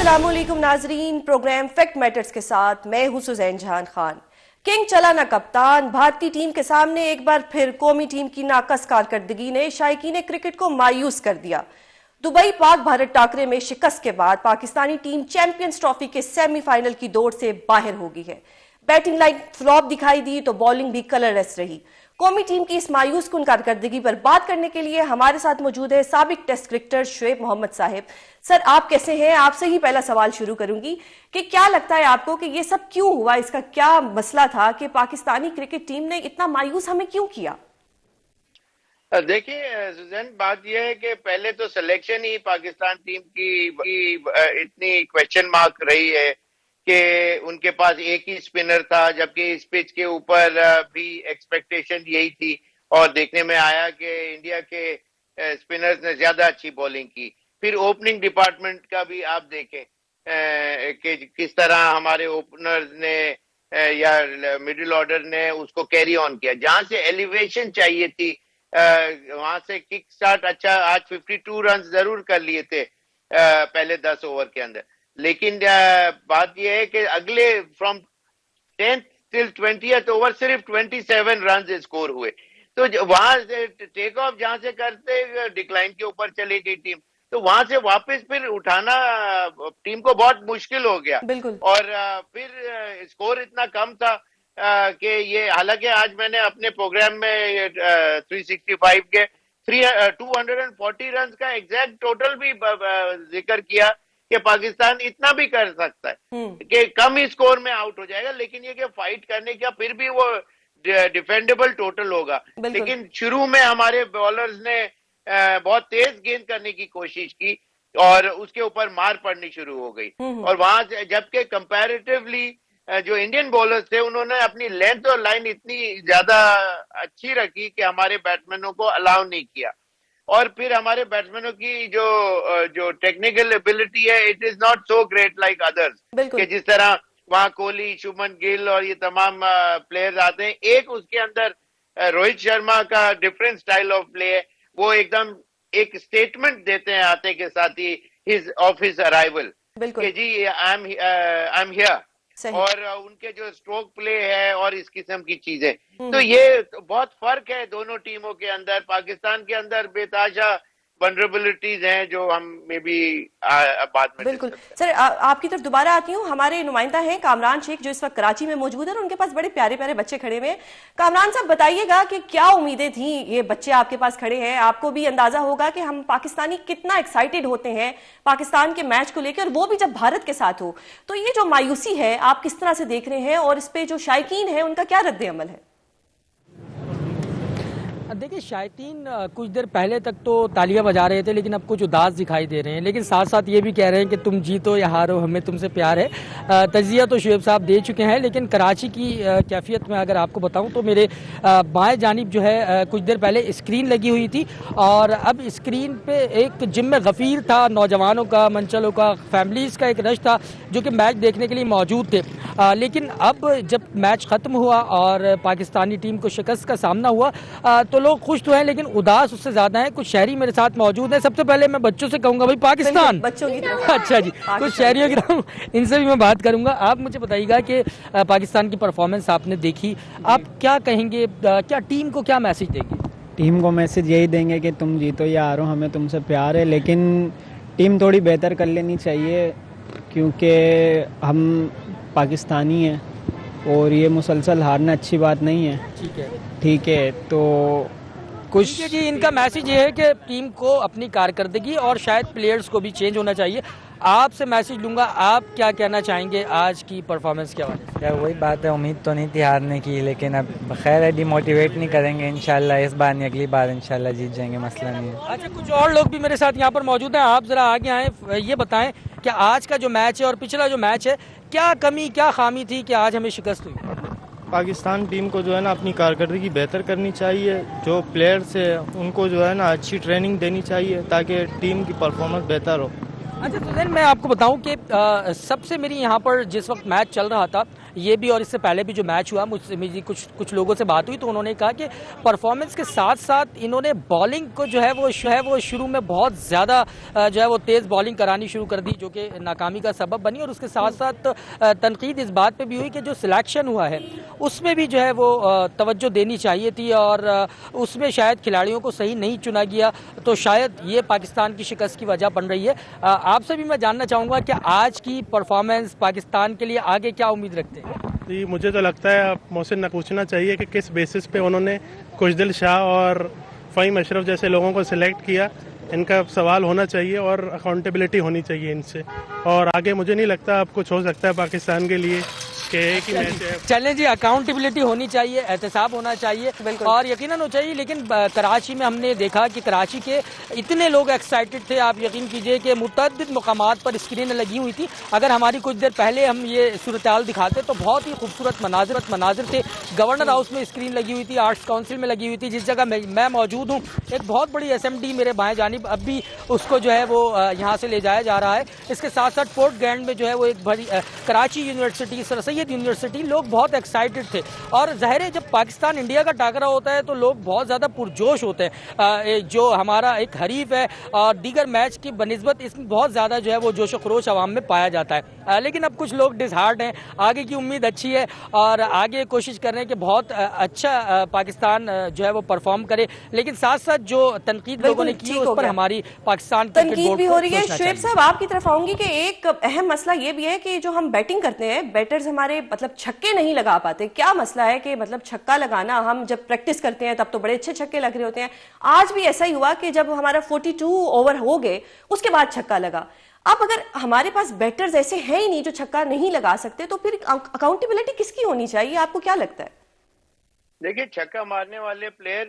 अस्सलामुअलैकुम नाजरीन, programme fact matters के साथ मैं हूं सुजैन जहान खान। किंग चला ना कप्तान। भारतीय टीम के सामने एक बार फिर कौमी टीम की नाकस कारकर्दगी ने शायकीन क्रिकेट को मायूस कर दिया। दुबई पाक भारत टाकरे में शिकस्त के बाद पाकिस्तानी टीम चैंपियंस ट्रॉफी के सेमीफाइनल की दौड़ से बाहर हो गई है। बैटिंग लाइन फ्लॉप दिखाई दी तो बॉलिंग भी कलरलेस रही। कौमी टीम की इस मायूस कुन कारकर्दगी पर बात करने के लिए हमारे साथ मौजूद है साबिक टेस्ट क्रिकेटर शुएब मोहम्मद साहिब। सर, आप कैसे हैं? आपसे ही पहला सवाल शुरू करूंगी कि क्या लगता है आपको कि ये सब क्यों हुआ, इसका क्या मसला था कि पाकिस्तानी क्रिकेट टीम ने इतना मायूस हमें क्यों किया? देखिए सुजैन, बात यह है कि पहले तो सिलेक्शन ही पाकिस्तान टीम की इतनी क्वेश्चन मार्क रही है कि उनके पास एक ही स्पिनर था, जबकि इस पिच के ऊपर भी एक्सपेक्टेशन यही थी और देखने में आया कि इंडिया के स्पिनर्स ने ज्यादा अच्छी बॉलिंग की। फिर ओपनिंग डिपार्टमेंट का भी आप देखें कि किस तरह हमारे ओपनर्स ने या मिडिल ऑर्डर ने उसको कैरी ऑन किया। जहां से एलिवेशन चाहिए थी वहां से किक स्टार्ट अच्छा, आज 52 रन जरूर कर लिए थे पहले 10 ओवर के अंदर, लेकिन बात यह है कि अगले from 10th till 20th over सिर्फ 27 रन स्कोर हुए। तो वहां से टेक ऑफ जहां से करते डिक्लाइन के ऊपर चली गई टीम, तो वहां से वापस फिर उठाना टीम को बहुत मुश्किल हो गया। और फिर स्कोर इतना कम था कि ये, हालांकि आज मैंने अपने प्रोग्राम में 365 के 240 रन का एग्जैक्ट टोटल भी जिक्र किया कि पाकिस्तान इतना भी कर सकता है कि कम ही स्कोर में आउट हो जाएगा, लेकिन ये कि फाइट करने का फिर भी वो डिफेंडेबल टोटल होगा। लेकिन शुरू में हमारे बॉलर्स ने बहुत तेज गेंद करने की कोशिश की और उसके ऊपर मार पड़नी शुरू हो गई। और वहां जबकि कंपैरेटिवली जो इंडियन बॉलर्स थे उन्होंने अपनी लेंथ और लाइन इतनी ज्यादा अच्छी रखी कि हमारे बैट्समैनों को अलाउ नहीं किया। और फिर हमारे बैट्समैनों की जो टेक्निकल एबिलिटी है, it is not so great like others, कि जिस तरह वहां कोहली, शुभमन गिल और ये तमाम प्लेयर्स आते हैं। एक उसके अंदर रोहित शर्मा का डिफरेंट स्टाइल ऑफ प्ले है, वो एकदम एक स्टेटमेंट देते हैं आते के साथ ही हिज अराइवल कि जी आई एम हियर, और उनके जो स्ट्रोक प्ले है और इस किस्म की चीजें। तो ये बहुत फर्क है दोनों टीमों के अंदर। पाकिस्तान के अंदर बेताशा वनरेबिलिटीज हैं जो हम में भी बाद में। बिल्कुल सर, आपकी तरफ दोबारा आती हूँ। हमारे नुमाइंदा हैं कामरान शेख जो इस वक्त कराची में मौजूद है और उनके पास बड़े प्यारे प्यारे बच्चे खड़े हुए हैं। कामरान साहब, बताइएगा कि क्या उम्मीदें थी? ये बच्चे आपके पास खड़े हैं, आपको भी अंदाजा होगा कि हम पाकिस्तानी कितना एक्साइटेड होते हैं पाकिस्तान के मैच को लेकर, वो भी जब भारत के साथ हो। तो ये जो मायूसी है आप किस तरह से देख रहे हैं और इस पे जो शायकीन है उनका क्या रद्द अमल है? देखिए, शायकीन कुछ देर पहले तक तो तालियां बजा रहे थे, लेकिन अब कुछ उदास दिखाई दे रहे हैं, लेकिन साथ साथ ये भी कह रहे हैं कि तुम जीतो या हारो हमें तुमसे प्यार है। तजिया तो शुएब साहब दे चुके हैं, लेकिन कराची की कैफियत में अगर आपको बताऊं तो मेरे बाएं जानिब जो है कुछ देर पहले स्क्रीन लगी हुई थी और अब स्क्रीन पे एक जिम गफीर था, नौजवानों का, मंचलों का, फैमिलीज़ का एक रश था जो कि मैच देखने के लिए मौजूद थे। लेकिन अब जब मैच ख़त्म हुआ और पाकिस्तानी टीम को शिकस्त का सामना हुआ तो लोग खुश तो हैं लेकिन उदास उससे ज्यादा हैं। कुछ शहरी मेरे साथ मौजूद हैं। सबसे पहले मैं बच्चों से कहूंगा, भाई पाकिस्तान बच्चों की तरफ। अच्छा जी, कुछ शहरियों की तरफ इनसे भी मैं बात करूंगा। आप मुझे बताइएगा कि पाकिस्तान की परफॉर्मेंस आपने देखी, आप क्या कहेंगे, क्या टीम को क्या मैसेज देंगे? टीम को मैसेज यही देंगे कि तुम जीतो या हारो हमें तुमसे प्यार है, लेकिन टीम थोड़ी बेहतर कर लेनी चाहिए क्योंकि हम पाकिस्तानी हैं और ये मुसलसल हारना अच्छी बात नहीं है। ठीक है, तो कुछ जी इनका मैसेज ये है कि टीम को अपनी कारकर्दगी और शायद प्लेयर्स को भी चेंज होना चाहिए। आपसे मैसेज लूंगा, आप क्या कहना चाहेंगे आज की परफॉर्मेंस के हवाले से? वही बात है, उम्मीद तो नहीं थी हारने की, लेकिन अब खैर है, डिमोटिवेट नहीं करेंगे। इंशाल्लाह इस बार नहीं, अगली बार इंशाल्लाह जीत जाएंगे, मसला नहीं है। अच्छा, कुछ और लोग भी मेरे साथ यहाँ पर मौजूद हैं, आप जरा आगे आए, ये बताएं कि आज का जो मैच है और पिछला जो मैच है, क्या कमी क्या खामी थी कि आज हमें शिकस्त हुई? पाकिस्तान टीम को जो है ना अपनी कारकर्दगी बेहतर करनी चाहिए। जो प्लेयर्स है उनको जो है ना अच्छी ट्रेनिंग देनी चाहिए ताकि टीम की परफॉर्मेंस बेहतर हो। अच्छा, तो मैं आपको बताऊं कि सबसे मेरी यहाँ पर जिस वक्त मैच चल रहा था ये भी और इससे पहले भी जो मैच हुआ, मुझसे मेरी कुछ लोगों से बात हुई तो उन्होंने कहा कि परफॉर्मेंस के साथ साथ इन्होंने बॉलिंग को जो है वो शुरू में बहुत ज़्यादा जो है वो तेज़ बॉलिंग करानी शुरू कर दी, जो कि नाकामी का सबब बनी। और उसके साथ साथ तनकीद इस बात पे भी हुई कि जो सिलेक्शन हुआ है उसमें भी जो है वो तवज्जो देनी चाहिए थी और उसमें शायद खिलाड़ियों को सही नहीं चुना गया, तो शायद ये पाकिस्तान की शिकस्त की वजह बन रही है। आपसे भी मैं जानना चाहूँगा कि आज की परफॉर्मेंस पाकिस्तान के लिए आगे क्या उम्मीद रखते हैं? जी, मुझे तो लगता है आप मोहसिन ने पूछना चाहिए कि किस बेसिस पे उन्होंने खुशदिल शाह और फ़हीम अशरफ जैसे लोगों को सिलेक्ट किया। इनका सवाल होना चाहिए और अकाउंटेबिलिटी होनी चाहिए इनसे, और आगे मुझे नहीं लगता अब कुछ हो सकता है पाकिस्तान के लिए कि एक ही मैच है। चलें जी, अकाउंटेबिलिटी होनी चाहिए, एहतसाब होना चाहिए और यकीनन हो चाहिए। लेकिन कराची में हमने देखा कि कराची के इतने लोग एक्साइटेड थे, आप यकीन कीजिए कि मुतअद्दिद मुकामात पर स्क्रीनें लगी हुई थी। अगर हमारी कुछ देर पहले हम ये सूरत-ए-हाल दिखाते तो बहुत ही खूबसूरत मनाजिर थे। गवर्नर हाउस में स्क्रीन लगी हुई थी, आर्ट्स काउंसिल में लगी हुई थी, जिस जगह मैं मौजूद हूँ एक बहुत बड़ी SMD मेरे बाएं जानिब अब भी उसको जो है वो यहाँ से ले जाया जा रहा है। इसके साथ साथ पोर्ट ग्रैंड में जो है वो एक बड़ी Karachi university, sir Syed university, लोग बहुत एक्साइटेड थे। और ज़ाहिर है जब पाकिस्तान इंडिया का टाकरा होता है तो लोग बहुत ज़्यादा पुरजोश होते हैं। जो हमारा एक हरीफ है और दीगर मैच की बनिस्बत इसमें बहुत ज़्यादा जो है वो जोश खरोश आवाम में पाया जाता है। लेकिन अब कुछ लोग डिसहार्ट हैं, आगे की उम्मीद अच्छी है और आगे कोशिश कर रहे हैं कि बहुत अच्छा पाकिस्तान जो है वो परफॉर्म करे। लेकिन साथ साथ जो तनकीद लोगों ने की उस पर हमारी पाकिस्तान तनकीद भी हो रही है। शुएब साहब, आपकी तरफ आऊंगी कि एक अहम मसला ये भी है कि जो हम बैटिंग करते हैं, बैटर्स हमारे मतलब छक्के नहीं लगा पाते। क्या मसला है कि मतलब छक्का लगाना, हम जब प्रैक्टिस करते हैं तब तो बड़े अच्छे छक्के लग रहे होते हैं। आज भी ऐसा ही हुआ कि जब हमारा 42 ओवर हो गए उसके बाद छक्का लगा। अब अगर हमारे पास बैटर्स ऐसे हैं ही नहीं जो छक्का नहीं लगा सकते, तो फिर अकाउंटेबिलिटी किसकी होनी चाहिए? आपको क्या लगता है? देखिए, छक्का मारने वाले प्लेयर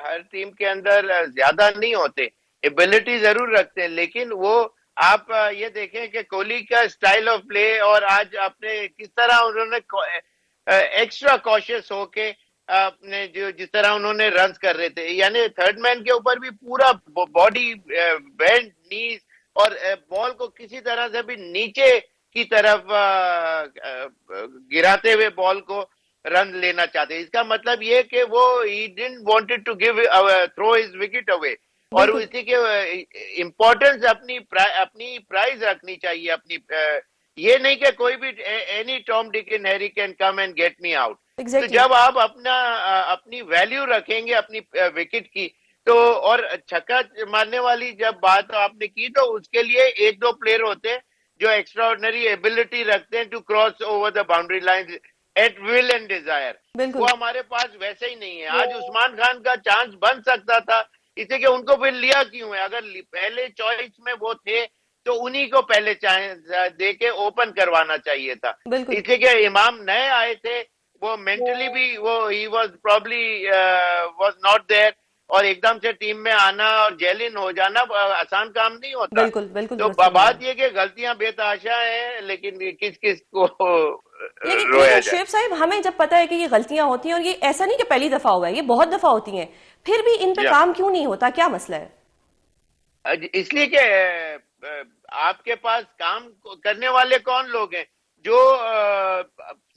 हर टीम के अंदर ज्यादा नहीं होते, एबिलिटी जरूर रखते हैं, लेकिन वो आप ये देखें कि कोहली का स्टाइल ऑफ प्ले और आज आपने किस तरह उन्होंने एक्स्ट्रा कॉशियस होके अपने जो जिस तरह उन्होंने रन्स कर रहे थे, यानी थर्ड मैन के ऊपर भी पूरा बॉडी बेंड, नीज और बॉल को किसी तरह से भी नीचे की तरफ गिराते हुए बॉल को रन लेना चाहते हैं। इसका मतलब ये कि वो he didn't wanted to give throw his wicket away, और इसी के इम्पोर्टेंस अपनी प्राइज रखनी चाहिए अपनी। ये नहीं कि कोई भी any Tom Dick and Harry can come and get me out. तो जब आप अपनी वैल्यू रखेंगे अपनी विकेट की, तो और छक्का मारने वाली जब बात आपने की, तो उसके लिए एक दो प्लेयर होते हैं जो एक्स्ट्राऑर्डिनरी एबिलिटी रखते हैं to cross over the boundary line at will and desire. वो हमारे पास वैसे ही नहीं है। आज उस्मान खान का चांस बन सकता था, इसलिए कि उनको फिर लिया क्यों है? अगर पहले चॉइस में वो थे तो उन्हीं को पहले चांस दे के ओपन करवाना चाहिए था। इसलिए कि इमाम नए आए थे, वो मेंटली भी वो he was probably was not there, और एकदम से टीम में आना और जेल इन हो जाना आसान काम नहीं होता। बिल्कुल तो बात ये कि गलतियां बेतहाशा हैं, लेकिन किस किस को लेकिन शुएब साहब, हमें जब पता है कि ये गलतियां होती हैं, और ये ऐसा नहीं कि पहली दफा हुआ है, ये बहुत दफा होती हैं, फिर भी इन पे काम क्यों नहीं होता? क्या मसला है? इसलिए कि आपके पास काम करने वाले कौन लोग हैं? जो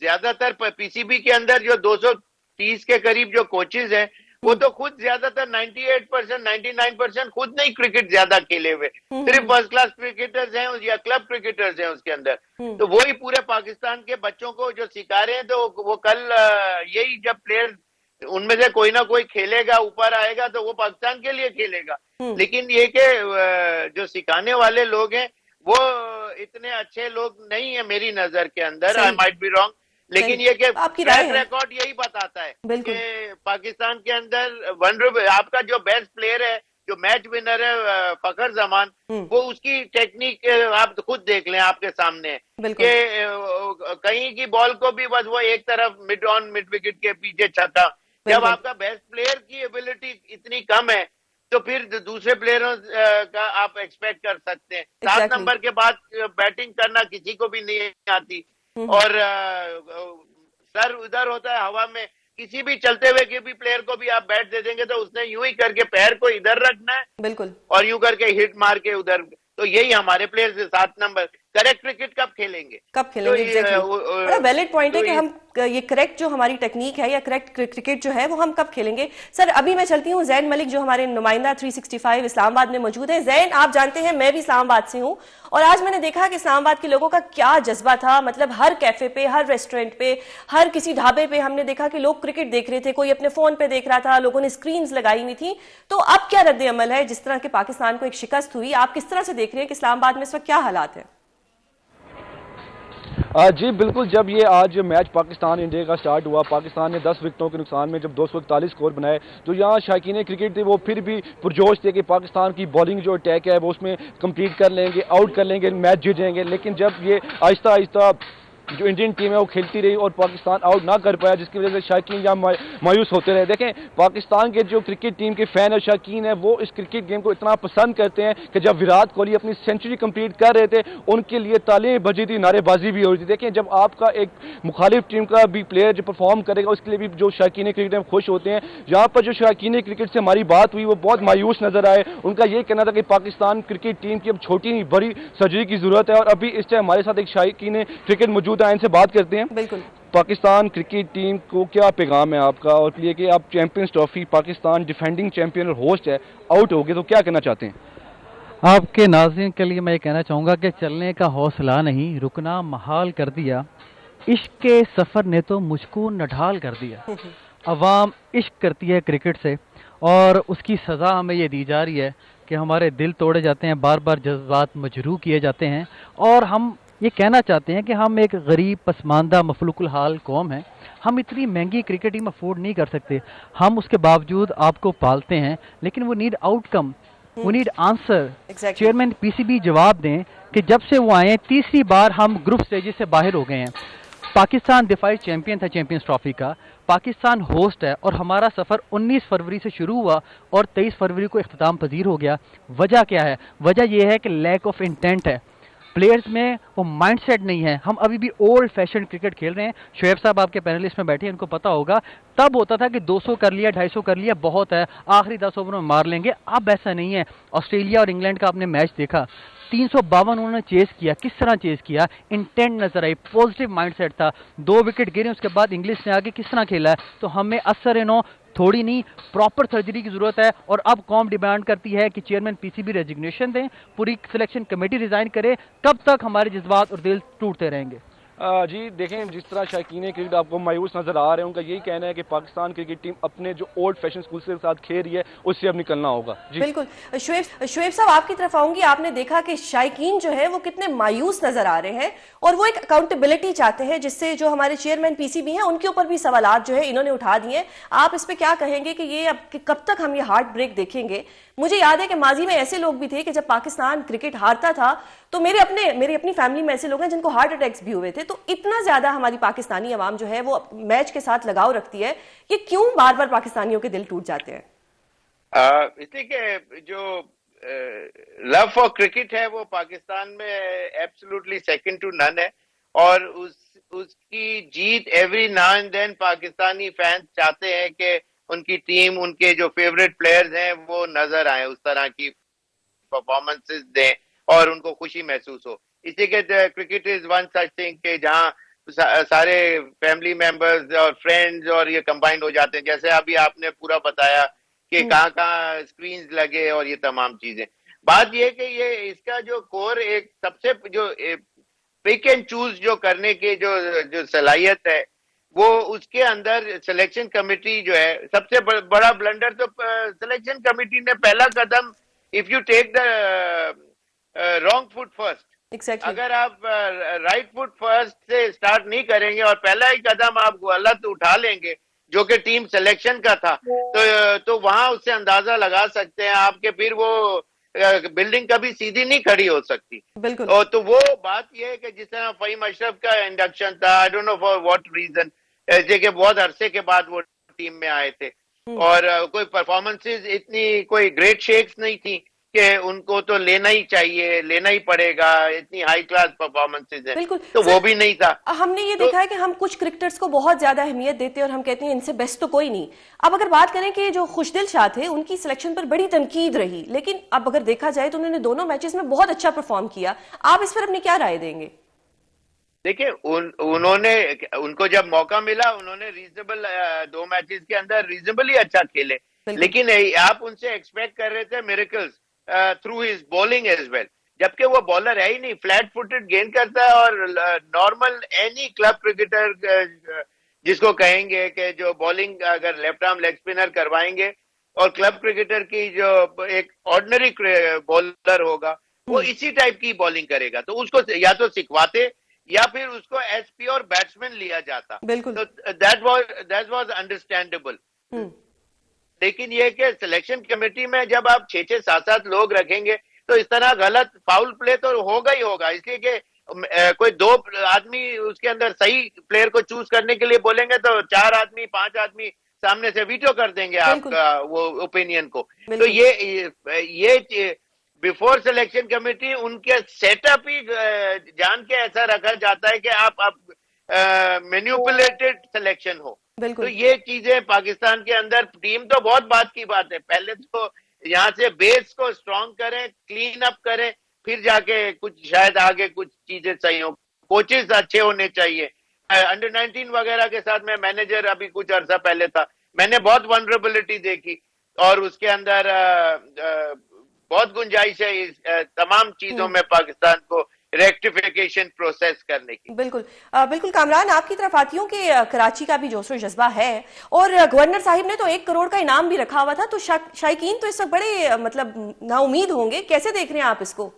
ज्यादातर पीसीबी के अंदर जो 230 के करीब जो कोचेज हैं, वो तो खुद ज्यादातर 98%, 99% खुद नहीं क्रिकेट ज्यादा खेले हुए, सिर्फ फर्स्ट क्लास क्रिकेटर्स हैं या क्लब क्रिकेटर्स हैं उसके अंदर। तो वही पूरे पाकिस्तान के बच्चों को जो सिखा रहे हैं, तो वो कल यही जब प्लेयर उनमें से कोई ना कोई खेलेगा, ऊपर आएगा, तो वो पाकिस्तान के लिए खेलेगा। लेकिन ये कि जो सिखाने वाले लोग हैं वो इतने अच्छे लोग नहीं है मेरी नजर के अंदर। आई माइट बी रॉन्ग, लेकिन ये कि ट्रैक रिकॉर्ड यही बताता है कि पाकिस्तान के अंदर वनरेबल आपका जो बेस्ट प्लेयर है, जो मैच विनर है फखर जमान, वो उसकी टेक्निक आप खुद देख लें, आपके सामने कि कहीं की बॉल को भी बस वो एक तरफ मिड विकेट के पीछे छक्का। जब आपका बेस्ट प्लेयर की एबिलिटी इतनी कम है, तो फिर दूसरे प्लेयरों का आप एक्सपेक्ट कर सकते हैं। 7 नंबर के बाद बैटिंग करना किसी को भी नहीं आती, और सर उधर होता है हवा में। किसी भी चलते हुए के भी प्लेयर को भी आप बैट दे देंगे तो उसने यूं ही करके पैर को इधर रखना है और यूं करके हिट मार के उधर। तो यही हमारे प्लेयर्स 7 नंबर करेक्ट क्रिकेट कब खेले? खेलेंगे? कब खेलेंगे? तो एग्जैक्टली बड़ा वैलिड पॉइंट है तो कि हम ये करेक्ट जो हमारी टेक्निक है या करेक्ट क्रिकेट जो है वो हम कब खेलेंगे। सर अभी मैं चलती हूँ जैन मलिक जो हमारे नुमाइंदा 365 इस्लामाबाद में मौजूद है। जैन, आप जानते हैं मैं भी इस्लामाबाद से हूँ और आज मैंने देखा कि इस्लामाबाद के लोगों का क्या जज्बा था। मतलब हर कैफे पे, हर रेस्टोरेंट पे, हर किसी ढाबे पे हमने देखा कि लोग क्रिकेट देख रहे थे, कोई अपने फोन पे देख रहा था, लोगों ने स्क्रीन्स लगाई हुई थी। तो अब क्या रद्द अमल है? जिस तरह के पाकिस्तान को एक शिकस्त हुई, आप किस तरह से देख रहे हैं कि इस्लामाबाद में इस वक्त क्या हालात है? जी बिल्कुल, जब ये आज मैच पाकिस्तान इंडिया का स्टार्ट हुआ, पाकिस्तान ने 10 विकेटों के नुकसान में जब 241 स्कोर बनाए, तो यहाँ शायकीन क्रिकेट थे वो फिर भी पुरजोश थे कि पाकिस्तान की बॉलिंग जो अटैक है वो उसमें कंप्लीट कर लेंगे, आउट कर लेंगे, मैच जीत जाएंगे। लेकिन जब ये आहिस्ता आहिस्ता जो इंडियन टीम है वो खेलती रही और पाकिस्तान आउट ना कर पाया, जिसकी वजह से शायकीन यहाँ मायूस होते रहे। देखें, पाकिस्तान के जो क्रिकेट टीम के फैन और शायकीन है वो इस क्रिकेट गेम को इतना पसंद करते हैं कि जब विराट कोहली अपनी सेंचुरी कंप्लीट कर रहे थे उनके लिए तालियां बजी थी, नारेबाजी भी हो रही थी। देखें, जब आपका एक मुखालिफ टीम का भी प्लेयर जो परफॉर्म करेगा उसके लिए भी जो शायकीन क्रिकेट में खुश होते हैं। यहाँ पर जो शायकीन क्रिकेट से हमारी बात हुई वो बहुत मायूस नजर आए। उनका ये कहना था कि पाकिस्तान क्रिकेट टीम की अब छोटी नहीं बड़ी सर्जरी की जरूरत है। और अभी इस टाइम हमारे साथ एक शायकीन क्रिकेट मौजूद है, इनसे बात करते हैं। बिल्कुल, पाकिस्तान क्रिकेट टीम को क्या पैगाम है आपका, और ये कि आप champions trophy, Pakistan defending champion और होस्ट है, आउट हो गए तो क्या कहना चाहते हैं? आपके नाज़रीन के लिए मैं ये कहना चाहूँगा कि चलने का हौसला नहीं, रुकना महाल कर दिया। इश्क के सफ़र ने तो मुझको नढाल कर दिया। अवाम इश्क करती है क्रिकेट से और उसकी सज़ा हमें ये दी जा रही है कि हमारे दिल तोड़े जाते हैं, बार बार जज्बात मजरूह किए जाते हैं। और हम ये कहना चाहते हैं कि हम एक गरीब, पसमानदा, मफलूकुल हाल कौम है। हम इतनी महंगी क्रिकेट टीम अफोर्ड नहीं कर सकते। हम उसके बावजूद आपको पालते हैं, लेकिन वो नीड आउटकम, वो नीड आंसर। चेयरमैन पीसीबी जवाब दें कि जब से वो आए तीसरी बार हम ग्रुप स्टेजेस से बाहर हो गए हैं। पाकिस्तान दिफाई चैंपियन था चैंपियंस ट्रॉफी का, पाकिस्तान होस्ट है और हमारा सफ़र 19 फरवरी से शुरू हुआ और 23 फरवरी को इख्तिताम पजीर हो गया। वजह क्या है? वजह यह है कि लैक ऑफ इंटेंट है, प्लेयर्स में वो माइंडसेट नहीं है। हम अभी भी ओल्ड फैशन क्रिकेट खेल रहे हैं। शोएब साहब आपके पैनलिस्ट में बैठे हैं, उनको पता होगा तब होता था कि 200 कर लिया, 250 कर लिया, बहुत है, आखिरी 10 ओवर में मार लेंगे। अब ऐसा नहीं है। ऑस्ट्रेलिया और इंग्लैंड का आपने मैच देखा, 352 उन्होंने चेस किया। किस तरह चेस किया? इंटेंट नजर आई, पॉजिटिव माइंडसेट था। 2 विकेट गिरे, उसके बाद इंग्लिश ने आगे किस तरह खेला है। तो हमें असर इनो थोड़ी नहीं, प्रॉपर सर्जरी की जरूरत है। और अब कौम डिमांड करती है कि चेयरमैन पीसीबी रेजिग्नेशन दें, पूरी सिलेक्शन कमेटी रिजाइन करे। कब तक हमारे जज्बात और दिल टूटते रहेंगे? जी देखें, जिस तरह शायकीन क्रिकेट आपको मायूस नजर आ रहे हैं, उनका यही कहना है कि पाकिस्तान क्रिकेट टीम अपने जो ओल्ड फैशन स्कूल के साथ खेल रही है उससे अब निकलना होगा। जी बिल्कुल। शुएब साहब, आपकी तरफ आऊंगी। आपने देखा कि शायकीन जो है वो कितने मायूस नजर आ रहे हैं और वो एक अकाउंटेबिलिटी चाहते हैं, जिससे जो हमारे चेयरमैन पीसीबी हैं उनके ऊपर भी सवालात जो है इन्होंने उठा दिए हैं। आप इस पे क्या कहेंगे कि ये अब कब तक हम ये हार्ट ब्रेक देखेंगे? मुझे याद है कि माजी में ऐसे लोग भी थे कि जब पाकिस्तान क्रिकेट हारता था तो मेरी अपनी फैमिली में ऐसे लोग हैं जिनको हार्ट अटैक्स भी हुए थे। तो इतना ज्यादा हमारी पाकिस्तानी अवाम जो है वो मैच के साथ लगाव रखती है। ये क्यों बार बार पाकिस्तानियों के दिल टूट जाते हैं? इसलिए कि जो लव फॉर क्रिकेट है वो पाकिस्तान में एब्सोल्युटली सेकंड टू नन है। और उसकी जीत every now and then Pakistani fans चाहते हैं कि उनकी टीम, उनके जो फेवरेट प्लेयर्स हैं वो नजर आए, उस तरह की परफॉर्मेंसेस दें और उनको खुशी महसूस हो। इसी के cricket is one such thing के जहां सारे फैमिली मेंबर्स और फ्रेंड्स और ये कंबाइंड हो जाते हैं। जैसे अभी आपने पूरा बताया कि कहाँ स्क्रीन्स लगे और ये तमाम चीजें। बात ये कि ये इसका जो कोर एक सबसे जो पिक एंड चूज जो करने की जो सलाहियत है वो उसके अंदर सिलेक्शन कमेटी जो है, सबसे बड़ा ब्लंडर तो सिलेक्शन कमेटी ने पहला कदम, if you take the wrong foot first, अगर आप राइट फुट फर्स्ट से स्टार्ट नहीं करेंगे और पहला ही कदम आप गलत उठा लेंगे जो कि टीम सिलेक्शन का था, तो वहां उससे अंदाजा लगा सकते हैं आपके फिर वो बिल्डिंग कभी सीधी नहीं खड़ी हो सकती। बिल्कुल। और तो वो बात ये है कि जिस तरह फहीम अशरफ का इंडक्शन था, I don't know for what reason, ऐसे कि बहुत अरसे के बाद वो टीम में आए थे और कोई परफॉर्मेंसेस इतनी कोई ग्रेट शेक्स नहीं थी कि उनको तो लेना ही चाहिए, लेना ही पड़ेगा, इतनी हाई क्लास परफॉर्मेंसेस है। बिल्कुल। तो वो भी नहीं था। हमने ये देखा है कि हम कुछ क्रिकेटर्स को बहुत ज्यादा अहमियत देते हैं और हम कहते हैं इनसे बेस्ट तो कोई नहीं। अब अगर बात करें कि जो खुशदिल शाह थे उनकी सिलेक्शन पर बड़ी तनकीद रही, लेकिन अब अगर देखा जाए तो उन्होंने दोनों मैचेस में बहुत अच्छा परफॉर्म किया। आप इस पर अपनी क्या राय देंगे? देखिए उनको जब मौका मिला उन्होंने रीजनेबल 2 मैचेस के अंदर रीजनेबली अच्छा खेले, लेकिन आप उनसे एक्सपेक्ट कर रहे थे miracles through his bowling as well, जबकि वो बॉलर है ही नहीं, फ्लैट फुटेड गेंद करता है और नॉर्मल एनी क्लब क्रिकेटर जिसको कहेंगे कि जो बॉलिंग अगर लेफ्ट आर्म लेग स्पिनर करवाएंगे और क्लब क्रिकेटर की जो एक ऑर्डिनरी बॉलर होगा वो इसी टाइप की बॉलिंग करेगा, तो उसको या तो सिखवाते या फिर उसको एज प्योर बैट्समैन लिया जाता, बिल्कुल। तो दैट वाज अंडरस्टैंडेबल। लेकिन ये कि सिलेक्शन कमेटी में जब आप 6-6, 7-7 लोग रखेंगे तो इस तरह गलत फाउल प्ले तो होगा ही होगा, इसलिए कि कोई 2 आदमी उसके अंदर सही प्लेयर को चूज करने के लिए बोलेंगे तो 4 आदमी 5 आदमी सामने से वीटो कर देंगे आपका वो ओपिनियन को। तो ये बिफोर सिलेक्शन कमेटी उनके सेटअप ही जान के ऐसा रखा जाता है कि आप मैनिपुलेटेड सिलेक्शन हो। तो ये चीजें पाकिस्तान के अंदर, टीम तो बहुत बात की बात है, पहले तो यहाँ से बेस को स्ट्रांग करें, क्लीन अप करें, फिर जाके कुछ शायद आगे कुछ चीजें सही हो। कोचेस अच्छे होने चाहिए। अंडर 19 वगैरह के साथ मैं मैनेजर अभी कुछ अरसा पहले था, मैंने बहुत वनरेबिलिटी देखी और उसके अंदर बहुत गुंजाइश है इस तमाम चीजों में पाकिस्तान को रेक्टिफिकेशन प्रोसेस करने की। बिल्कुल बिल्कुल कामरान, आपकी तरफ आती हूँ कि कराची का भी जोशो जज्बा है और गवर्नर साहिब ने तो 1 करोड़ का इनाम भी रखा हुआ था, तो शायकीन तो इस वक्त बड़े मतलब नाउमीद होंगे, कैसे देख रहे हैं आप इसको?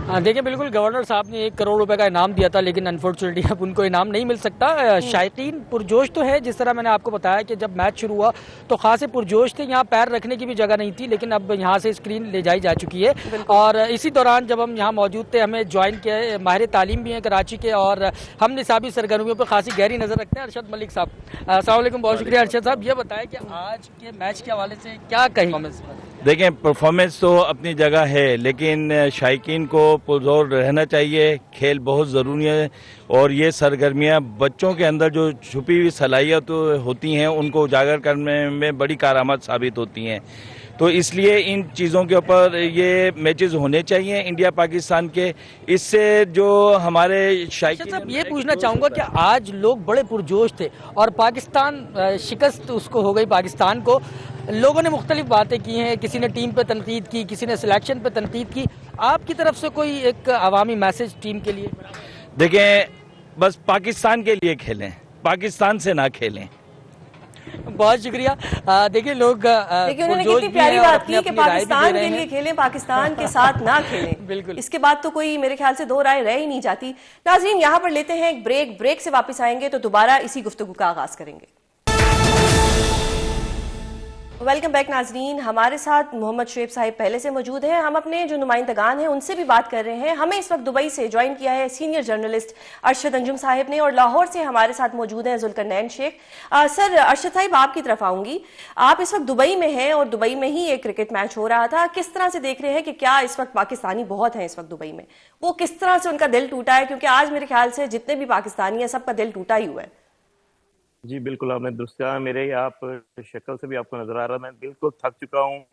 देखिए बिल्कुल, गवर्नर साहब ने 1 करोड़ रुपए का इनाम दिया था, लेकिन अनफॉर्चुनेटली अब उनको इनाम नहीं मिल सकता। शायकीन पुरजोश तो है, जिस तरह मैंने आपको बताया कि जब मैच शुरू हुआ तो खासे पुरजोश थे, यहाँ पैर रखने की भी जगह नहीं थी, लेकिन अब यहाँ से स्क्रीन ले जाई जा चुकी है। और इसी दौरान जब हम यहाँ मौजूद थे, हमें ज्वाइन किया माहिर तालीम भी हैं कराची के और हम निसाबी सरगर्मियों पर खासी गहरी नजर रखते हैं अरशद मलिक साहब। अस्सलाम वालेकुम, बहुत शुक्रिया अरशद साहब। ये बताएं कि आज के मैच के हवाले से क्या कहें? देखें, परफॉर्मेंस तो अपनी जगह है, लेकिन शायकीन को पुरजोर रहना चाहिए। खेल बहुत ज़रूरी है और ये सरगर्मियाँ बच्चों के अंदर जो छुपी हुई सलाहियत होती हैं उनको उजागर करने में बड़ी कारआमद साबित होती हैं। तो इसलिए इन चीज़ों के ऊपर ये मैचेस होने चाहिए इंडिया पाकिस्तान के। इससे जो हमारे शायकीन, साहब ये पूछना चाहूँगा कि आज लोग बड़े पुरजोश थे और पाकिस्तान शिकस्त उसको हो गई, पाकिस्तान को लोगों ने मुख्तलिफ बातें की हैं, किसी ने टीम पे तनकीद की, किसी ने सिलेक्शन पे तनकीद की, आपकी तरफ से कोई एक अवामी मैसेज टीम के लिए? देखें, बस पाकिस्तान के लिए खेलें, पाकिस्तान से ना खेलें। बहुत शुक्रिया। देखिए लोग देखिए उन्होंने कितनी प्यारी बात की कि पाकिस्तान के लिए खेलें, पाकिस्तान के साथ ना खेलें। बिल्कुल, इसके बाद तो कोई मेरे ख्याल से दो राय रह ही नहीं जाती। नाज़रीन, यहाँ पर लेते हैं एक ब्रेक से वापस आएंगे तो दोबारा इसी गुफ्तगू का आगाज करेंगे। वेलकम बैक नाजरीन, हमारे साथ मोहम्मद शुएब साहिब पहले से मौजूद हैं। हम अपने जो नुमाइंदगान हैं उनसे भी बात कर रहे हैं। हमें इस वक्त दुबई से ज्वाइन किया है सीनियर जर्नलिस्ट अरशद अंजुम साहिब ने और लाहौर से हमारे साथ मौजूद हैं जुल्करनैन शेख। सर अरशद साहिब, आपकी तरफ आऊंगी। आप इस वक्त दुबई में हैं और दुबई में ही एक क्रिकेट मैच हो रहा था, किस तरह से देख रहे हैं कि क्या इस वक्त पाकिस्तानी बहुत हैं इस वक्त दुबई में, वो किस तरह से उनका दिल टूटा है? क्योंकि आज मेरे ख्याल से जितने भी पाकिस्तानी हैं सबका दिल टूटा ही हुआ है। जी बिल्कुल, आपने दुरुस्त कहा। मेरे आप शक्ल से भी आपको नजर आ रहा है, मैं बिल्कुल थक चुका हूँ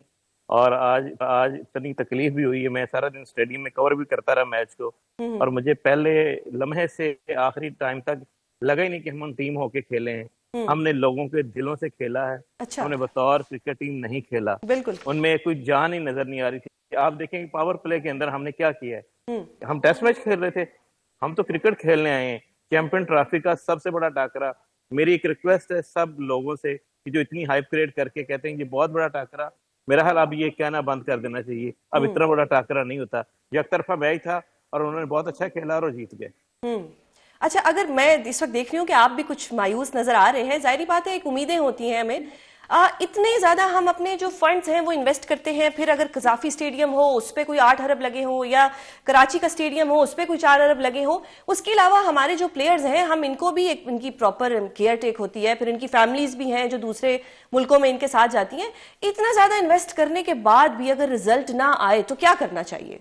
और आज इतनी तकलीफ भी हुई है। मैं सारा दिन स्टेडियम में कवर भी करता रहा मैच को और मुझे पहले लम्हे से आखिरी टाइम तक लगा ही नहीं कि हम टीम होके खेले हैं। हमने लोगों के दिलों से खेला है। अच्छा। हमने बतौर क्रिकेट टीम नहीं खेला। बिल्कुल, उनमें कोई जान ही नजर नहीं आ रही थी। आप देखेंगे पावर प्ले के अंदर हमने क्या किया है। हम टेस्ट मैच खेल रहे थे, हम तो क्रिकेट खेलने आए हैं। चैंपियन ट्रॉफी का सबसे बड़ा टाकरा। मेरी एक रिक्वेस्ट है सब लोगों से कि जो इतनी हाइप क्रिएट करके कहते हैं ये बहुत बड़ा टाकरा, मेरा हाल अब ये कहना बंद कर देना चाहिए। अब इतना बड़ा टाकरा नहीं होता। एक तरफा मैच था और उन्होंने बहुत अच्छा खेला और जीत गए। अच्छा, अगर मैं इस वक्त देख रही हूँ कि आप भी कुछ मायूस नजर आ रहे हैं, जाहिर बात है एक उम्मीदें होती हैं हमें। इतने ज्यादा हम अपने जो फंड्स हैं वो इन्वेस्ट करते हैं, फिर अगर कजाफी स्टेडियम हो उस पर कोई 8 अरब लगे हो या कराची का स्टेडियम हो उस पर कोई 4 अरब लगे हो, उसके अलावा हमारे जो प्लेयर्स हैं हम इनको भी एक इनकी प्रॉपर केयर टेक होती है, फिर इनकी फैमिलीज भी हैं जो दूसरे मुल्कों में इनके साथ जाती हैं। इतना ज्यादा इन्वेस्ट करने के बाद भी अगर रिजल्ट ना आए तो क्या करना चाहिए?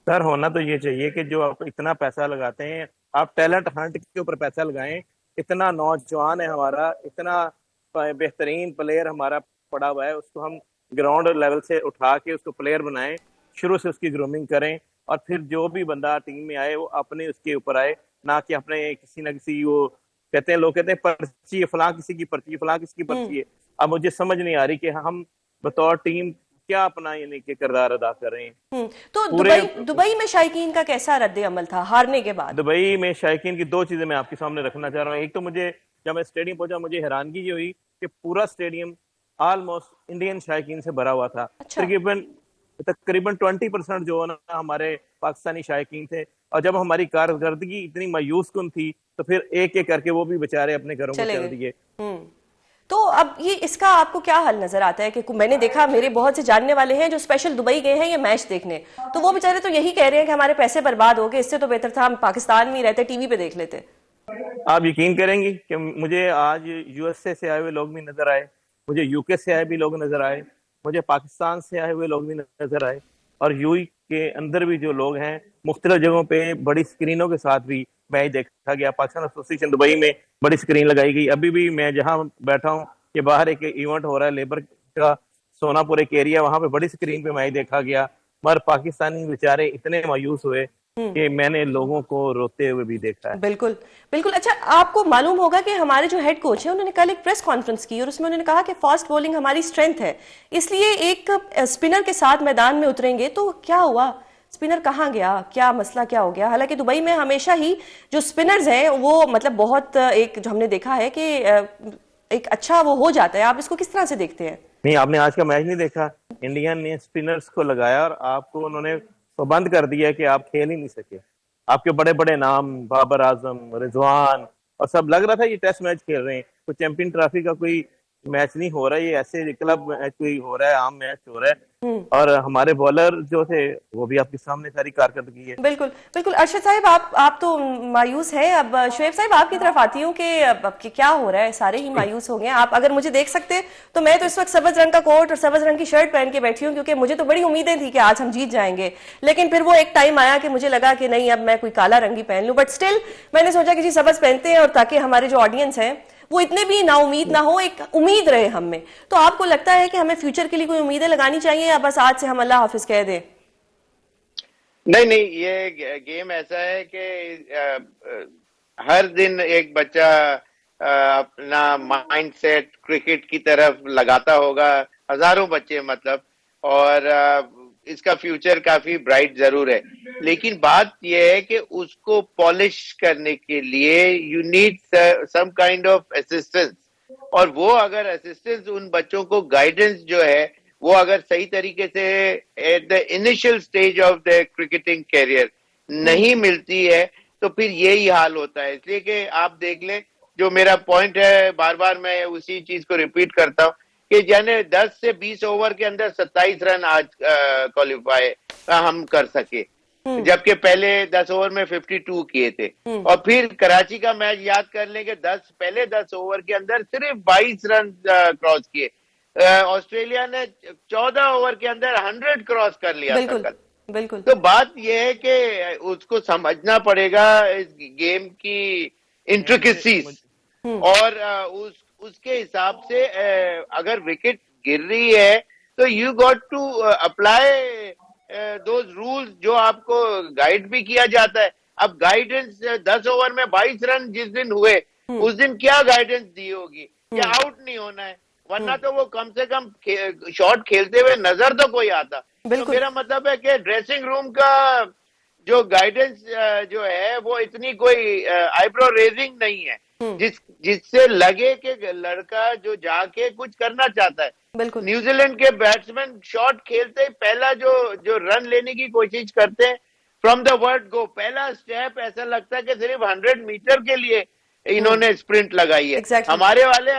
सर, होना तो ये चाहिए कि जो आप इतना पैसा लगाते हैं, आप टैलेंट हंट के ऊपर पैसा लगाएं। इतना नौजवान है हमारा, इतना बेहतरीन प्लेयर हमारा पड़ा हुआ है, उसको हम ग्राउंड लेवल से उठा के उसको प्लेयर बनाएं, शुरू से उसकी ग्रूमिंग करें और फिर जो भी बंदा टीम में आए वो अपने उसके ऊपर आए, ना कि अपने किसी ना किसी, वो कहते हैं, लोग कहते हैं पर्ची है, फलां किसी की पर्ची है, फलां किसी की पर्ची है। अब मुझे समझ नहीं आ रही कि हम बतौर टीम क्या अपना यानी कि किरदार अदा कर रहे हैं। तो दुबई में शायकीन का कैसा रद्द अमल था हारने के बाद? दुबई में शायकीन की दो चीजें मैं आपके सामने रखना चाह रहा हूँ। एक तो मुझे जब मैं स्टेडियम पहुंचा, मुझे हैरानगी ये हुई कि पूरा स्टेडियम ऑलमोस्ट इंडियन शायकीन से भरा हुआ था। अच्छा। तकरीबन 20% जो है ना हमारे पाकिस्तानी शायकीन थे। और जब हमारी कारकर्दगी इतनी मायूस कुन थी तो फिर एक एक करके वो भी बेचारे अपने घरों को चल दिए। तो अब ये इसका आपको क्या हल नजर आता है? कि मैंने देखा, मेरे बहुत से जानने वाले हैं जो स्पेशल दुबई गए हैं ये मैच देखने, तो वो बेचारे तो यही कह रहे हैं कि हमारे पैसे बर्बाद हो गए, इससे तो बेहतर था हम पाकिस्तान में ही रहते, टीवी पे देख लेते। आप यकीन करेंगी कि मुझे आज यूएसए से आए हुए लोग भी नजर आए, मुझे यूके से आए भी लोग नजर आए, मुझे पाकिस्तान से आए हुए लोग भी नजर आए, और यूई के अंदर भी जो लोग हैं मुख्तलिफ जगहों पे बड़ी स्क्रीनों के साथ भी मैच देखा गया। पाकिस्तान एसोसिएशन दुबई में बड़ी स्क्रीन लगाई गई। अभी भी मैं जहां बैठा हूं कि बाहर एक इवेंट हो रहा है लेबर का, सोनापुर एक एरिया, वहां पे बड़ी स्क्रीन पे मैच देखा गया। मगर पाकिस्तानी बेचारे इतने मायूस हुए कि मैंने लोगों को रोते हुए भी देखा है। बिल्कुल बिल्कुल। अच्छा, आपको मालूम होगा कि हमारे जो हेड कोच हैं उन्होंने कल एक प्रेस कॉन्फ्रेंस की और उसमें उन्होंने कहा कि फास्ट बॉलिंग हमारी स्ट्रेंथ है, इसलिए एक स्पिनर के साथ मैदान में उतरेंगे। तो क्या हुआ? स्पिनर कहाँ गया? क्या मसला क्या हो गया? हालांकि दुबई में हमेशा ही जो स्पिनर्स हैं वो मतलब बहुत एक जो हमने देखा है कि एक अच्छा वो हो जाता है। आप इसको किस तरह से देखते हैं? नहीं, आपने आज का मैच नहीं देखा? इंडिया ने स्पिनर्स को लगाया और आपको उन्होंने पाबंद कर दिया कि आप खेल ही नहीं सके। आपके बड़े बड़े नाम, बाबर आजम, रिजवान, और सब लग रहा था ये टेस्ट मैच खेल रहे हैं, कोई चैंपियन ट्रॉफी का कोई मैच नहीं हो रहा है, ये ऐसे क्लब मैच कोई हो रहा है, आम मैच हो रहा है। और हमारे बॉलर जो थे वो भी आपके सामने सारी कारकर्दगी है। बिल्कुल बिल्कुल। अरशद साहब, आप तो मायूस हैं। अब शुएब साहब आपकी तरफ आती हूँ कि अब क्या हो रहा है? सारे ही मायूस हो गए। आप अगर मुझे देख सकते तो मैं तो इस वक्त सब्ज रंग का कोट और सब्ज रंग की शर्ट पहन के बैठी हूँ, क्योंकि मुझे तो बड़ी उम्मीदें थी कि आज हम जीत जाएंगे। लेकिन फिर वो एक टाइम आया कि मुझे लगा कि नहीं, अब मैं कोई काला रंग ही पहन लूं। बट स्टिल मैंने सोचा कि जी सब्ज पहनते हैं, और ताकि हमारे जो ऑडियंस है वो इतने भी नाउमीद ना हो, एक उम्मीद रहे हम में। तो आपको लगता है कि हमें फ्यूचर के लिए कोई उम्मीदें लगानी चाहिए, या बस आज से हम अल्लाह हाफिज कह दें? नहीं, ये गेम ऐसा है कि हर दिन एक बच्चा अपना माइंडसेट क्रिकेट की तरफ लगाता होगा, हजारों बच्चे मतलब, और इसका फ्यूचर काफी ब्राइट जरूर है। लेकिन बात यह है कि उसको पॉलिश करने के लिए you need some kind of assistance, और वो अगर असिस्टेंस उन बच्चों को गाइडेंस जो है वो अगर सही तरीके से at the initial stage of the cricketing career नहीं मिलती है तो फिर यही हाल होता है। इसलिए कि आप देख लें, जो मेरा पॉइंट है, बार बार मैं उसी चीज को रिपीट करता हूँ कि यानी 10 से 20 ओवर के अंदर 27 रन आज क्वालिफाई हम कर सके, जबकि पहले 10 ओवर में 52 किए थे। और फिर कराची का मैच याद कर लेंगे, पहले 10 ओवर के अंदर सिर्फ 22 रन क्रॉस किए। ऑस्ट्रेलिया ने 14 ओवर के अंदर 100 क्रॉस कर लिया था कल। बिल्कुल। तो बात यह है कि उसको समझना पड़ेगा इस गेम की इंट्रिकेसीज, और उसके हिसाब से अगर विकेट गिर रही है तो you got to apply those rules जो आपको गाइड भी किया जाता है। अब गाइडेंस 10 ओवर में 22 रन जिस दिन हुए उस दिन क्या गाइडेंस दी होगी कि आउट नहीं होना है, वरना तो वो कम से कम शॉट खेलते हुए नजर तो कोई आता। तो मेरा मतलब है कि ड्रेसिंग रूम का जो गाइडेंस जो है वो इतनी कोई आईब्रो रेजिंग नहीं है जिससे लगे कि लड़का जो जाके कुछ करना चाहता है। न्यूजीलैंड के बैट्समैन शॉट खेलते ही पहला जो रन लेने की कोशिश करते हैं फ्रॉम द वर्ड गो, पहला स्टेप ऐसा लगता है कि सिर्फ 100 मीटर के लिए इन्होंने स्प्रिंट लगाई है। हमारे वाले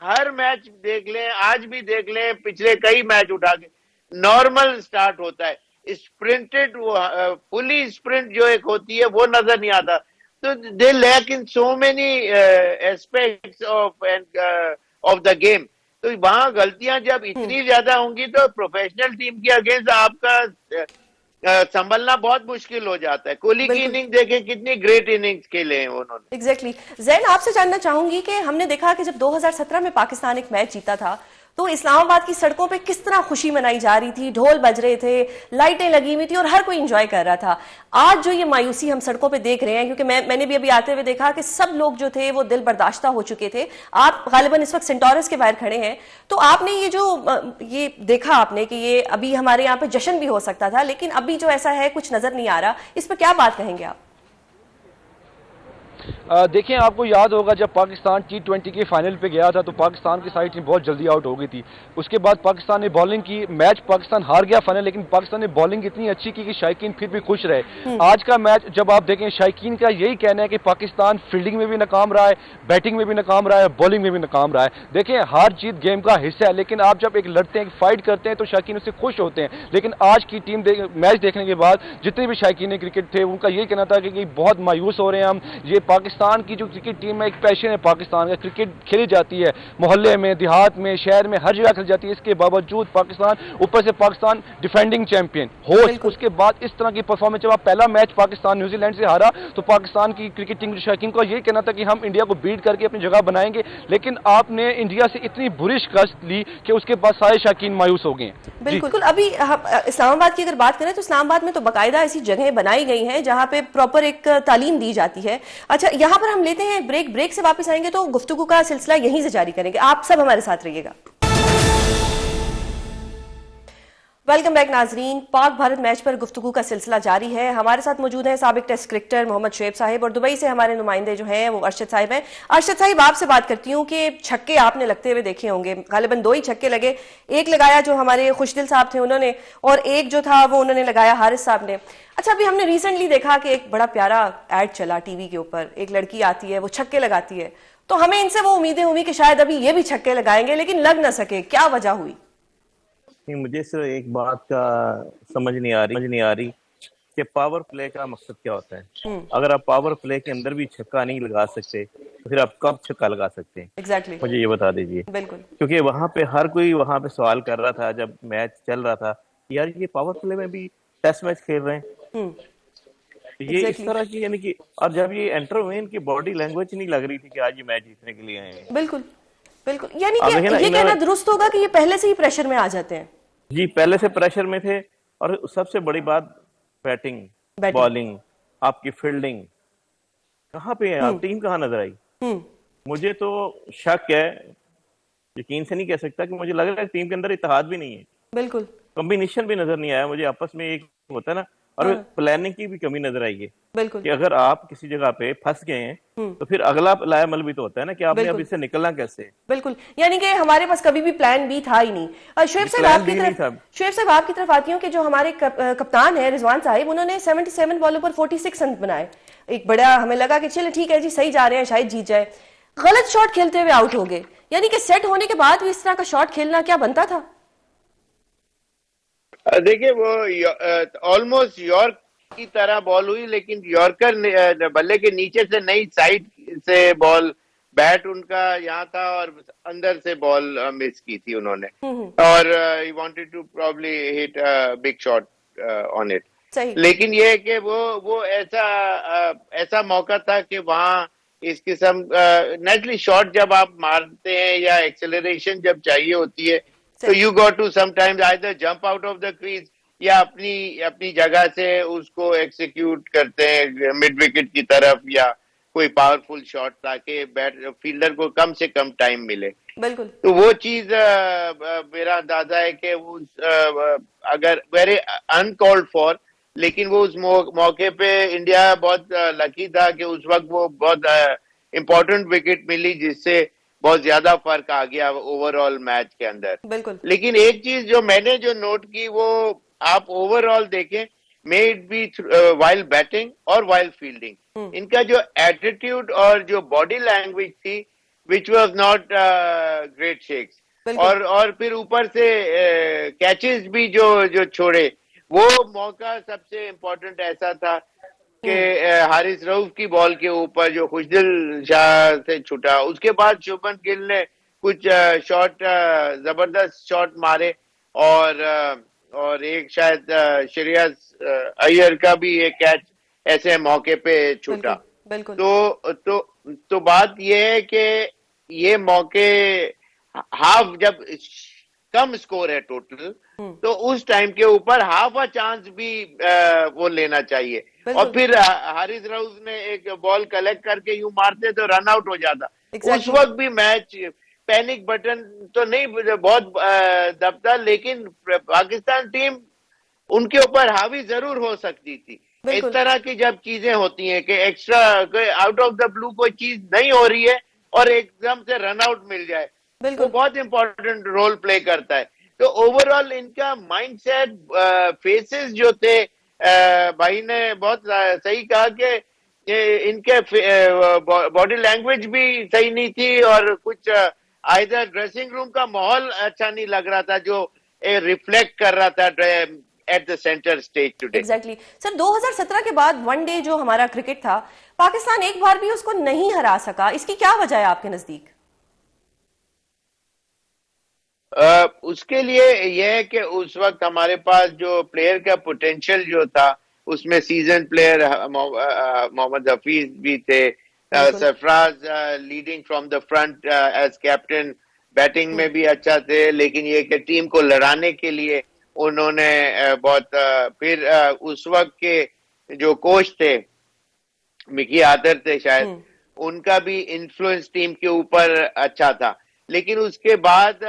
हर मैच देख लें, आज भी देख लें, पिछले कई मैच उठा के नॉर्मल स्टार्ट होता है, स्प्रिंटेड वो फुली स्प्रिंट जो एक होती है वो नजर नहीं आता। तो they lack in so many aspects of the game. तो वहां गलतियां जब इतनी ज्यादा होंगी तो प्रोफेशनल टीम के अगेंस्ट आपका संभलना बहुत मुश्किल हो जाता है। कोहली की इनिंग देखें, कितनी ग्रेट इनिंग्स खेले हैं उन्होंने। एग्जैक्टली। जैन, आपसे जानना चाहूंगी कि हमने देखा कि जब 2017 में पाकिस्तान एक मैच जीता था तो इस्लामाबाद की सड़कों पे किस तरह खुशी मनाई जा रही थी, ढोल बज रहे थे, लाइटें लगी हुई थी और हर कोई एंजॉय कर रहा था। आज जो ये मायूसी हम सड़कों पे देख रहे हैं, क्योंकि मैंने भी अभी आते हुए देखा कि सब लोग जो थे वो दिल बर्दाश्ता हो चुके थे। आप गालिबन इस वक्त सेंटोरस के बाहर खड़े हैं, तो आपने ये जो ये देखा आपने कि ये अभी हमारे यहाँ पे जश्न भी हो सकता था, लेकिन अभी जो ऐसा है कुछ नजर नहीं आ रहा, इस पर क्या बात कहेंगे आप? देखिए, आपको याद होगा जब पाकिस्तान T20 के फाइनल पे गया था तो पाकिस्तान की सारी टीम बहुत जल्दी आउट हो गई थी। उसके बाद पाकिस्तान ने बॉलिंग की, मैच पाकिस्तान हार गया फाइनल, लेकिन पाकिस्तान ने बॉलिंग इतनी अच्छी की कि शायकीन फिर भी खुश रहे। आज का मैच जब आप देखें, शायकीन का यही कहना है कि पाकिस्तान फील्डिंग में भी नाकाम रहा है, बैटिंग में भी नाकाम रहा है, बॉलिंग में भी नाकाम रहा है। देखें, हार जीत गेम का हिस्सा है, लेकिन आप जब एक लड़ते हैं, फाइट करते हैं तो शायकीन उससे खुश होते हैं। लेकिन आज की टीम मैच देखने के बाद जितने भी शायकीन क्रिकेट थे उनका यही कहना था कि बहुत मायूस हो रहे हैं हम। ये पाकिस्तान की जो क्रिकेट टीम में एक पैशन है पाकिस्तान का, क्रिकेट खेली जाती है मोहल्ले में, देहात में, शहर में, हर जगह खेली जाती है। इसके बावजूद पाकिस्तान, ऊपर से पाकिस्तान डिफेंडिंग चैंपियन होस्ट, उसके बाद इस तरह की परफॉर्मेंस, जब आप पहला मैच पाकिस्तान न्यूजीलैंड से हारा तो पाकिस्तान की क्रिकेट टीम शायकीन को यही कहना था कि हम इंडिया को बीट करके अपनी जगह बनाएंगे, लेकिन आपने इंडिया से इतनी बुरी शिकस्त ली कि उसके बाद सारे शायकीन मायूस हो गए। बिल्कुल। अभी इस्लामाबाद की अगर बात करें तो इस्लामाबाद में तो बाकायदा ऐसी जगहें बनाई गई हैं जहां पे प्रॉपर एक तालीम दी जाती है। अच्छा, यहां पर हम लेते हैं ब्रेक से वापस आएंगे तो गुफ्तगू का सिलसिला यहीं से जारी करेंगे। आप सब हमारे साथ रहिएगा। वेलकम बैक नाजरीन। पाक भारत मैच पर गुफ्तगू का सिलसिला जारी है। हमारे साथ मौजूद हैं साबिक टेस्ट क्रिकेटर मोहम्मद शुएब साहिब और दुबई से हमारे नुमाइंदे जो हैं वो अरशद साहिब हैं। अरशद साहिब, आपसे बात करती हूँ कि छक्के आपने लगते हुए देखे होंगे, गालिबन 2 ही छक्के लगे। एक लगाया जो हमारे खुशदिल साहब थे उन्होंने, और एक जो था वो उन्होंने लगाया हारिस साहब ने। अच्छा, अभी हमने रिसेंटली देखा कि एक बड़ा प्यारा एड चला टीवी के ऊपर, एक लड़की आती है वो छक्के लगाती है, तो हमें इनसे वो उम्मीदें हुई कि शायद अभी ये भी छक्के लगाएंगे, लेकिन लग ना सके। क्या वजह हुई? मुझे सिर्फ एक बात का समझ नहीं आ रही कि पावर प्ले का मकसद क्या होता है। अगर आप पावर प्ले के अंदर भी छक्का नहीं लगा सकते तो फिर आप कब छक्का लगा सकते हैं? एग्जैक्टली। मुझे ये बता दीजिए। बिल्कुल। क्योंकि वहां पे हर कोई वहां पे सवाल कर रहा था जब मैच चल रहा था, यार ये पावर प्ले में भी टेस्ट मैच खेल रहे हैं, ये इस तरह की, यानी कि, और जब ये एंटरवेन की बॉडी लैंग्वेज नहीं लग रही थी कि आज ये मैच जीतने के लिए आए हैं। बिल्कुल बिल्कुल, यानी कि ये कहना दुरुस्त होगा कि ये पहले से ही प्रेशर में आ जाते हैं। जी, पहले से प्रेशर में थे। और सबसे बड़ी बात, बैटिंग, बॉलिंग, आपकी फील्डिंग कहाँ पे है? आप टीम कहाँ नजर आई? मुझे तो शक है, यकीन से नहीं कह सकता, कि मुझे लग रहा है टीम के अंदर इत्तेहाद भी नहीं है। बिल्कुल। कॉम्बिनेशन भी नजर नहीं आया मुझे, आपस में एक होता है ना, और प्लानिंग की भी कमी नजर आई है। बिल्कुल। कि अगर आप किसी जगह पे फंस गए हैं तो फिर अगला लायामल भी तो होता है ना कि आपने अब इससे निकलना कैसे। बिल्कुल, यानी कि हमारे पास कभी भी प्लान बी था ही नहीं। शुएब साहब, आपकी तरफ आती हूँ कि जो हमारे कप्तान है रिजवान साहिब, उन्होंने 77 बॉलों पर 46 रन बनाए। एक बड़ा हमें लगा कि चलो ठीक है जी, सही जा रहे हैं, शायद जीत जाए। गलत शॉट खेलते हुए आउट हो गए। यानी कि सेट होने के बाद भी इस तरह का शॉट खेलना क्या बनता था? देखिए, वो ऑलमोस्ट यॉर्क की तरह बॉल हुई, लेकिन यॉर्कर बल्ले के नीचे से नहीं, साइड से बॉल, बैट उनका यहाँ था और अंदर से बॉल मिस की थी उन्होंने, और he wanted to probably hit big shot on it. लेकिन ये है कि वो ऐसा मौका था कि वहाँ इस किस्म नेचुरली शॉट जब आप मारते हैं या एक्सेलरेशन जब चाहिए होती है तो you got to sometimes either jump out of the crease या अपनी जगह से उसको एक्सिक्यूट करते हैं मिड विकेट की तरफ, या कोई पावरफुल शॉट ताकि फील्डर को कम से कम टाइम मिले। बिल्कुल। तो वो चीज मेरा अंदाजा है कि वो अगर वेरी अनकॉल्ड फॉर, लेकिन वो उस मौके पे इंडिया बहुत लकी था कि उस वक्त वो बहुत इम्पोर्टेंट विकेट मिली जिससे बहुत ज्यादा फर्क आ गया ओवरऑल मैच के अंदर। बिल्कुल। लेकिन एक चीज जो मैंने नोट की, वो आप ओवरऑल देखें, may it be while batting और वाइल फील्डिंग, इनका जो एटीट्यूड और जो बॉडी लैंग्वेज थी which was not great shakes, और फिर ऊपर से कैचेस भी जो छोड़े, वो मौका सबसे इम्पोर्टेंट ऐसा था कि हारिस रऊफ की बॉल के ऊपर जो खुशदिल शाह से छूटा, उसके बाद शुभमन गिल ने कुछ शॉट, जबरदस्त शॉट मारे, और एक शायद श्रेयस अय्यर का भी एक कैच ऐसे मौके पे छूटा। बिल्कुल। तो बात ये है कि ये मौके हाफ जब कम स्कोर है टोटल, तो उस टाइम के ऊपर हाफ अ चांस भी वो लेना चाहिए। और फिर हारिस रऊफ ने एक बॉल कलेक्ट करके यूं मारते तो रन आउट हो जाता। उस वक्त भी मैच पैनिक बटन तो नहीं बहुत दबता, लेकिन पाकिस्तान टीम उनके ऊपर हावी जरूर हो सकती थी। इस तरह की जब चीजें होती हैं कि extra out of the blue कोई चीज नहीं हो रही है और एकदम से रन आउट मिल जाए, वो बहुत इंपॉर्टेंट रोल प्ले करता है। तो ओवरऑल इनका माइंडसेट, फेसेस जो थे, भाई ने बहुत सही कहा कि इनके बॉडी लैंग्वेज भी सही नहीं थी और कुछ आइदर ड्रेसिंग रूम का माहौल अच्छा नहीं लग रहा था जो रिफ्लेक्ट कर रहा था at the centre stage today. Exactly sir, 2017 के बाद वनडे जो हमारा क्रिकेट था, पाकिस्तान एक बार भी उसको नहीं हरा सका। इसकी क्या वजह है आपके नजदीक? उसके लिए यह है कि उस वक्त हमारे पास जो प्लेयर का पोटेंशियल जो था, उसमें सीजन प्लेयर मोहम्मद हफीज भी थे, Sarfaraz leading from the front as captain, batting में भी अच्छा थे, लेकिन ये कि टीम को लड़ाने के लिए उन्होंने बहुत फिर उस वक्त के जो कोच थे, मिकी आदर थे शायद, उनका भी इन्फ्लुएंस टीम के ऊपर अच्छा था। लेकिन उसके बाद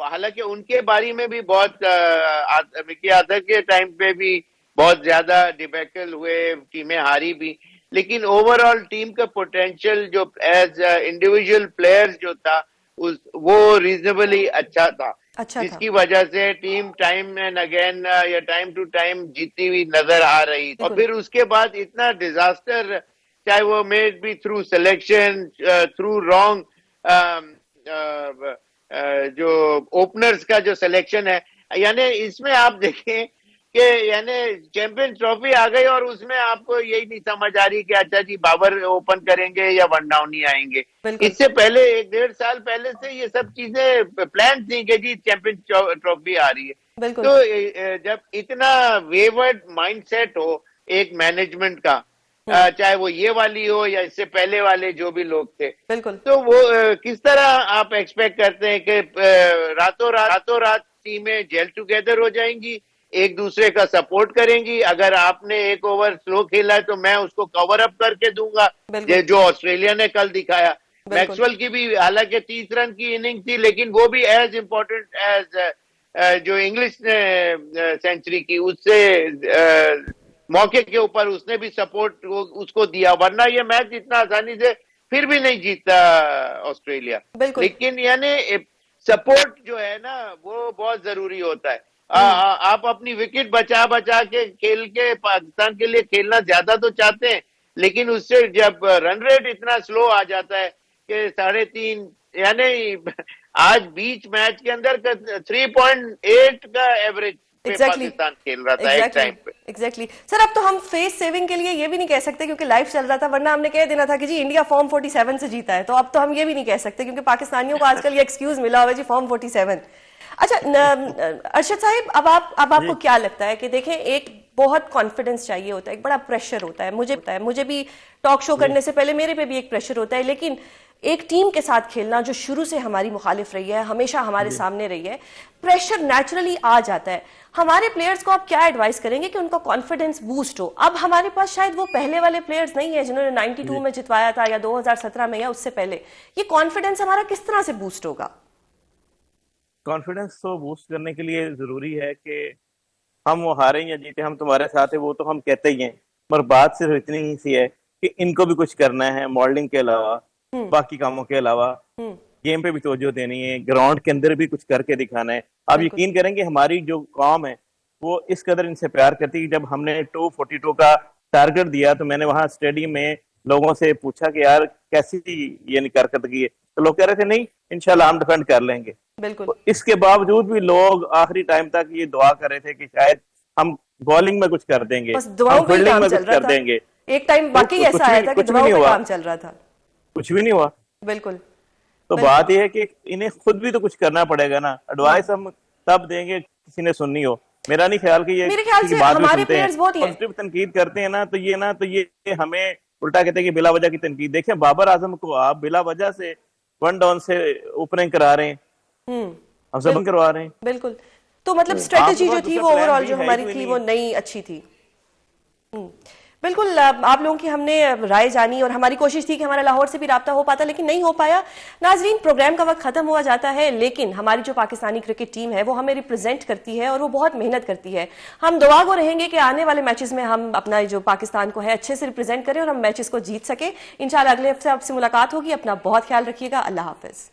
हालांकि उनके बारी में भी बहुत मिकी आदर के टाइम पे भी बहुत ज्यादा डिबेकल हुए, टीमें हारी भी, लेकिन ओवरऑल टीम का पोटेंशियल जो एज इंडिविजुअल प्लेयर्स जो था वो रीजनेबली अच्छा था, जिसकी वजह से टीम टाइम एंड अगेन या टाइम टू टाइम जीती हुई नजर आ रही। और फिर उसके बाद इतना डिजास्टर, चाहे वो made B through selection, through wrong जो ओपनर्स का जो सिलेक्शन है, यानी इसमें आप देखें कि यानी चैंपियन ट्रॉफी आ गई और उसमें आपको यही नहीं समझ आ रही कि अच्छा जी बाबर ओपन करेंगे या वन डाउन ही आएंगे। इससे पहले 1-1.5 साल पहले से ये सब चीजें प्लान थी कि जी चैंपियन ट्रॉफी आ रही है। तो जब इतना वेवर्ड माइंडसेट हो एक मैनेजमेंट का, चाहे वो ये वाली हो या इससे पहले वाले जो भी लोग थे, तो वो किस तरह आप एक्सपेक्ट करते हैं कि रातों रात टीमें जेल टुगेदर हो जाएंगी, एक दूसरे का सपोर्ट करेंगी। अगर आपने एक ओवर स्लो खेला है तो मैं उसको कवर अप करके दूंगा, जो ऑस्ट्रेलिया ने कल दिखाया। मैक्सवेल की भी हालांकि 30 रन की इनिंग थी, लेकिन वो भी एज इम्पोर्टेंट एज जो इंग्लिश ने सेंचुरी की, उससे मौके के ऊपर उसने भी सपोर्ट उसको दिया, वरना ये मैच इतना आसानी से फिर भी नहीं जीता ऑस्ट्रेलिया। लेकिन यानी सपोर्ट जो है ना वो बहुत जरूरी होता है। आप अपनी विकेट बचा बचा के खेल के पाकिस्तान के लिए खेलना ज्यादा तो चाहते हैं, लेकिन उससे जब रन रेट इतना स्लो आ जाता है कि 3.5, यानी आज बीच मैच के अंदर 3.8 का एवरेज पाकिस्तान खेल रहा था एक टाइम पे। एग्जैक्टली सर, अब तो हम फेस सेविंग के लिए ये भी नहीं कह सकते क्योंकि लाइव चल रहा था, वरना हमने कह देना था कि जी इंडिया फॉर्म 47 से जीता है। तो अब तो हम ये भी नहीं कह सकते क्योंकि पाकिस्तानियों को आजकल ये एक्सक्यूज मिला हुआ है जी फॉर्म 47। अच्छा अरशद साहिब, अब आपको क्या लगता है कि देखें, एक बहुत कॉन्फिडेंस चाहिए होता है, एक बड़ा प्रेशर होता है, मुझे भी टॉक शो करने से पहले मेरे पे भी एक प्रेशर होता है, लेकिन एक टीम के साथ खेलना जो शुरू से हमारी मुखालिफ रही है, हमेशा हमारे सामने रही है, प्रेशर नेचुरली आ जाता है। हमारे प्लेयर्स को आप क्या एडवाइस करेंगे कि उनका कॉन्फिडेंस बूस्ट हो? अब हमारे पास शायद वो पहले वाले प्लेयर्स नहीं है जिन्होंने 92 में जितवाया था या 2017 में या उससे पहले। ये कॉन्फिडेंस हमारा किस तरह से बूस्ट होगा? कॉन्फिडेंस तो बूस्ट करने के लिए जरूरी है कि हम वो हारे या जीते, हम तुम्हारे साथ है, वो तो हम कहते ही हैं, पर बात सिर्फ इतनी ही सी है कि इनको भी कुछ करना है, मॉडलिंग के अलावा, बाकी कामों के अलावा गेम पे भी तवज्जो देनी है, ग्राउंड के अंदर भी कुछ करके दिखाना है। आप यकीन करेंगे हमारी जो कौम है वो इस कदर इनसे प्यार करती है। जब हमने 242 का टारगेट दिया तो मैंने वहां स्टेडियम में लोगों से पूछा कि यार कैसी ये कारकर्दगी है, तो लोग कह रहे थे नहीं इंशाल्लाह हम डिफेंड कर लेंगे। बिल्कुल। तो इसके बावजूद भी लोग आखिरी टाइम तक ये दुआ कर रहे थे कि शायद हम बॉलिंग में कुछ कर देंगे, हम फील्डिंग में कुछ कर देंगे। एक टाइम बाकी ऐसा आया था कि दुआओं पे काम चल रहा था, कुछ भी नहीं हुआ। बिल्कुल। तो बात यह है कि इन्हें खुद भी तो कुछ करना पड़ेगा ना। एडवाइस हम तब देंगे किसी ने सुननी हो। मेरा नहीं ख्याल कि ये किसी बात में सुनते हैं, पॉजिटिव तनकीद करते हैं ना तो ये हमें उल्टा कहते हैं कि बिला वजह की तनकीद। देखिए बाबर आजम को आप बिला वजह से 1 डाउन से ओपनिंग करा रहे हैं, हम सब बंद करवा रहे हैं। बिल्कुल। तो मतलब स्ट्रेटेजी जो आपके थी पास वो दूसरा ओवरऑल plan जो भी है हमारी कोई थी नहीं वो नई अच्छी थी। बिल्कुल, आप लोगों की हमने राय जानी और हमारी कोशिश थी कि हमारा लाहौर से भी राब्ता हो पाता, लेकिन नहीं हो पाया। नाजरीन, प्रोग्राम का वक्त खत्म हुआ जाता है, लेकिन हमारी जो पाकिस्तानी क्रिकेट टीम है वो हमें रिप्रेजेंट करती है और वो बहुत मेहनत करती है। हम दुआ गो रहेंगे कि आने वाले मैचेस में हम अपना जो पाकिस्तान को है अच्छे से रिप्रेजेंट करें और हम मैचेस को जीत सके। इंशाल्लाह अगले हफ्ते आपसे मुलाकात होगी। अपना बहुत ख्याल रखिएगा। अल्लाह हाफिज।